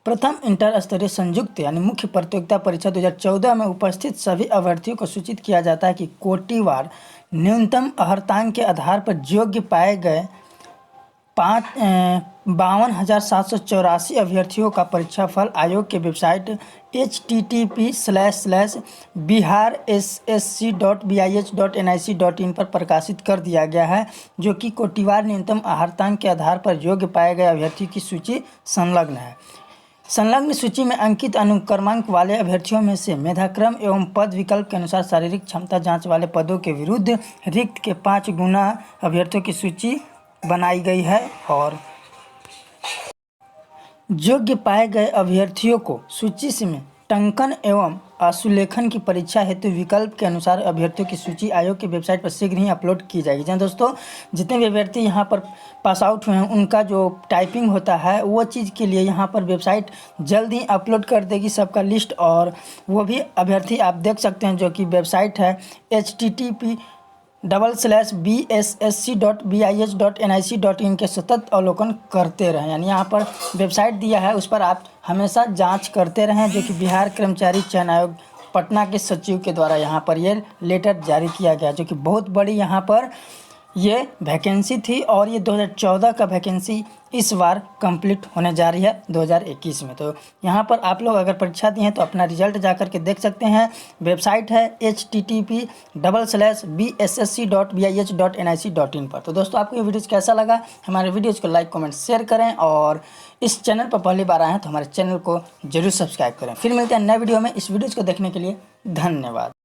प्रथम इंटर स्तरीय संयुक्त यानी मुख्य प्रतियोगिता परीक्षा 2014 में उपस्थित सभी अभ्यर्थियों को सूचित किया जाता है कि कोटिवार न्यूनतम अर्हतांक के आधार पर योग्य पाए गए 52,784 अभ्यर्थियों का परीक्षाफल आयोग के वेबसाइट http://biharsc.bis.nic.in पर प्रकाशित कर दिया गया है, जो कि कोटिवार न्यूनतम अर्हतांक के आधार पर योग्य पाए गए अभ्यर्थियों की सूची संलग्न है। संलग्न सूची में अंकित अनुक्रमांक वाले अभ्यर्थियों में से मेधाक्रम एवं पद विकल्प के अनुसार शारीरिक क्षमता जांच वाले पदों के विरुद्ध रिक्त के 5 गुना अभ्यर्थियों की सूची बनाई गई है और योग्य पाए गए अभ्यर्थियों को सूची में टंकन एवं आशुलेखन की परीक्षा हेतु विकल्प के अनुसार अभ्यर्थियों की सूची आयोग की वेबसाइट पर शीघ्र ही अपलोड की जाएगी। जहाँ दोस्तों जितने भी अभ्यर्थी यहाँ पर पास आउट हुए हैं उनका जो टाइपिंग होता है वो चीज़ के लिए यहाँ पर वेबसाइट जल्द ही अपलोड कर देगी सबका लिस्ट, और वो भी अभ्यर्थी आप देख सकते हैं जो कि वेबसाइट है http://bssc.bis.nic.in के सतत अवलोकन करते रहें। यानी यहाँ पर वेबसाइट दिया है उस पर आप हमेशा जांच करते रहें, जो कि बिहार कर्मचारी चयन आयोग पटना के सचिव के द्वारा यहाँ पर ये लेटर जारी किया गया, जो कि बहुत बड़ी यहाँ पर ये वैकेंसी थी और ये 2014 का वैकेंसी इस बार कंप्लीट होने जा रही है 2021 में। तो यहाँ पर आप लोग अगर परीक्षा दी हैं तो अपना रिजल्ट जा कर के देख सकते हैं। वेबसाइट है http://bssc.bis.nic.in पर। तो दोस्तों आपको ये वीडियोज़ कैसा लगा, हमारे वीडियोज़ को लाइक कमेंट शेयर करें और इस चैनल पर पहली बार आए हैं तो हमारे चैनल को जरूर सब्सक्राइब करें। फिर मिलते हैं नए वीडियो में। इस वीडियोज़ को देखने के लिए धन्यवाद।